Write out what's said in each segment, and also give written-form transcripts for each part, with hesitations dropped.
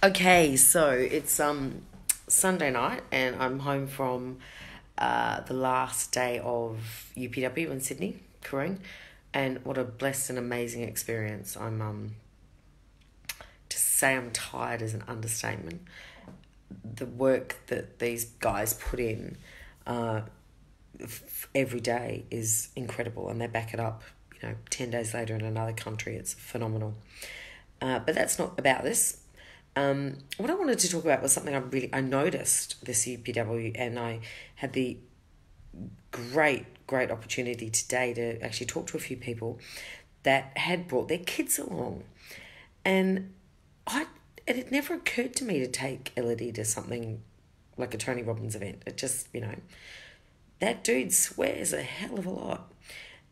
Okay, so it's Sunday night and I'm home from the last day of UPW in Sydney, Karoon, and what a blessed and amazing experience. I'm to say I'm tired is an understatement. The work that these guys put in uh, every day is incredible, and they back it up. 10 days later in another country, it's phenomenal. But that's not about this. What I wanted to talk about was something I noticed this UPW, and I had the great opportunity today to actually talk to a few people that had brought their kids along, and it had never occurred to me to take Elodie to something like a Tony Robbins event. It just that dude swears a hell of a lot,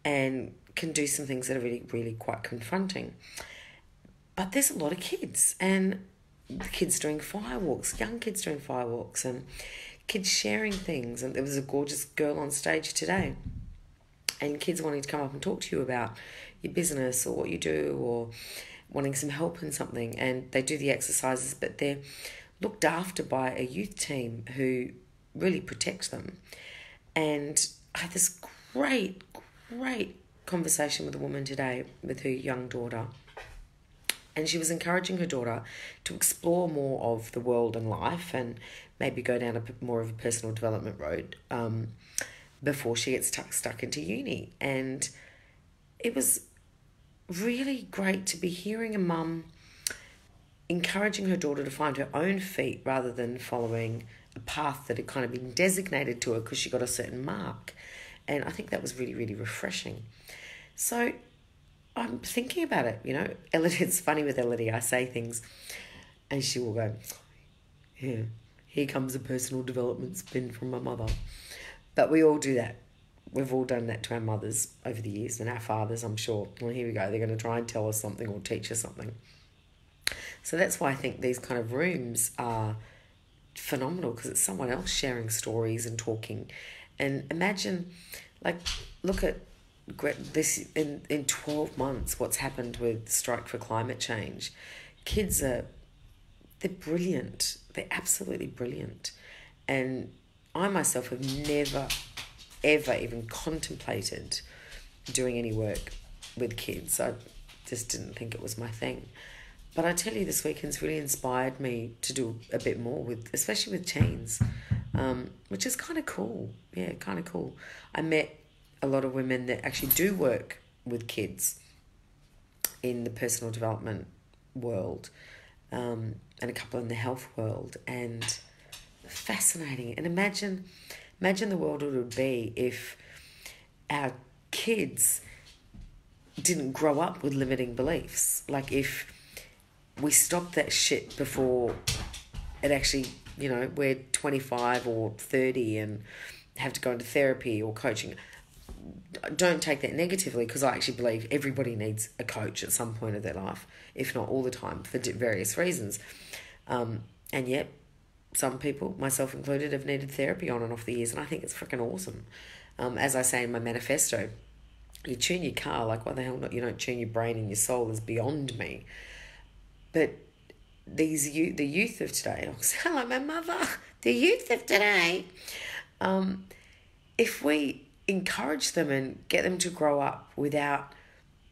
and can do some things that are really quite confronting. But there's a lot of kids, and the kids doing firewalks, young kids doing firewalks, and kids sharing things. And there was a gorgeous girl on stage today, and kids wanting to come up and talk to you about your business or what you do, or wanting some help in something. And they do the exercises, but they're looked after by a youth team who really protects them. And I had this great conversation with a woman today with her young daughter, and she was encouraging her daughter to explore more of the world and life, and maybe go down a bit more of a personal development road before she gets stuck into uni. And it was really great to be hearing a mum encouraging her daughter to find her own feet rather than following a path that had kind of been designated to her because she got a certain mark. And I think that was really refreshing. So I'm thinking about it, Elodie, it's funny with Elodie, I say things and she will go, yeah, here comes a personal development spin from my mother. But we all do that. We've all done that to our mothers over the years, and our fathers, I'm sure. Well, here we go, they're going to try and tell us something or teach us something. So that's why I think these kind of rooms are phenomenal, because it's someone else sharing stories and talking. And imagine, look at this in 12 months, what's happened with Strike for Climate Change. Kids they're brilliant. They're absolutely brilliant. And I myself have never, ever even contemplated doing any work with kids. I just didn't think it was my thing. But I tell you, this weekend's really inspired me to do a bit more especially with teens, which is kind of cool. Yeah, kind of cool. I met a lot of women that actually do work with kids in the personal development world, and a couple in the health world, and fascinating. And imagine the world it would be if our kids didn't grow up with limiting beliefs. Like, if we stopped that shit before it actually, we're 25 or 30 and have to go into therapy or coaching. Don't take that negatively, because I actually believe everybody needs a coach at some point of their life, if not all the time, for various reasons. And yet, some people, myself included, have needed therapy on and off the years, and I think it's freaking awesome. As I say in my manifesto, you tune your car, why the hell not? You don't tune your brain and your soul is beyond me. But the youth of today, I'll sound like my mother, the youth of today, if we encourage them and get them to grow up without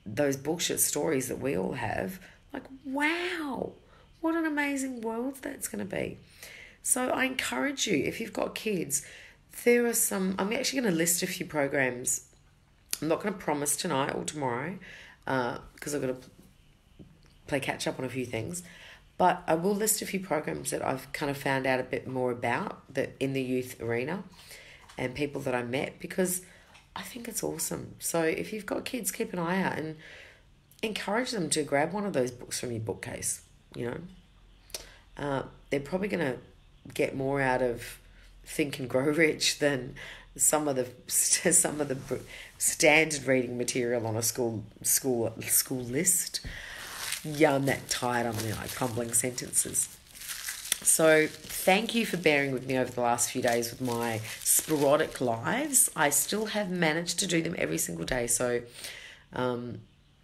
those bullshit stories that we all have, wow, what an amazing world that's going to be. So I encourage you, if you've got kids, I'm actually going to list a few programs. I'm not going to promise tonight or tomorrow, because I've got to play catch up on a few things, but I will list a few programs that I've kind of found out a bit more about that in the youth arena, and people that I met, because I think it's awesome. So if you've got kids, keep an eye out and encourage them to grab one of those books from your bookcase. They're probably going to get more out of Think and Grow Rich than some of the standard reading material on a school list. Yeah, I'm that tired. I'm crumbling sentences. So thank you for bearing with me over the last few days with my sporadic lives. I still have managed to do them every single day. So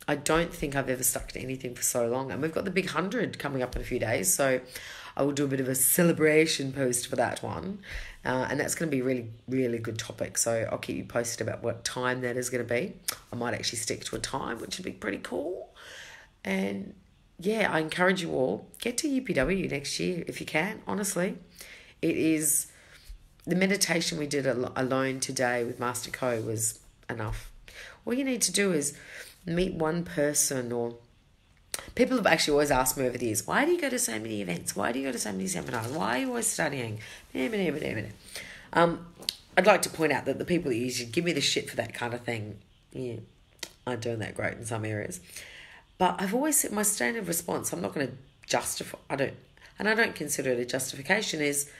I don't think I've ever stuck to anything for so long. And we've got the big 100 coming up in a few days. So I will do a bit of a celebration post for that one. And that's going to be a really, really good topic. So I'll keep you posted about what time that is going to be. I might actually stick to a time, which would be pretty cool. And yeah, I encourage you all, get to UPW next year if you can, honestly. It is, the meditation we did alone today with Master Co was enough. All you need to do is meet one person, or people have actually always asked me over the years, why do you go to so many events? Why do you go to so many seminars? Why are you always studying? I'd like to point out that the people that usually give me the shit for that kind of thing, yeah, aren't doing that great in some areas. But I've always said my standard response, I'm not going to justify, I don't consider it a justification, is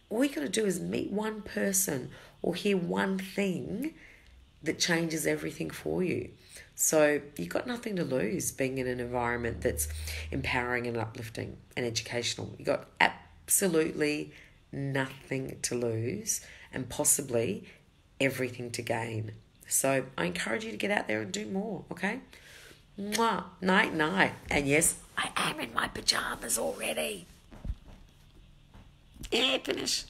all you got to do is meet one person or hear one thing that changes everything for you. So you've got nothing to lose being in an environment that's empowering and uplifting and educational. You've got absolutely nothing to lose and possibly everything to gain. So I encourage you to get out there and do more, okay? Mwah. Night, night. And yes, I am in my pajamas already. Yeah, finish.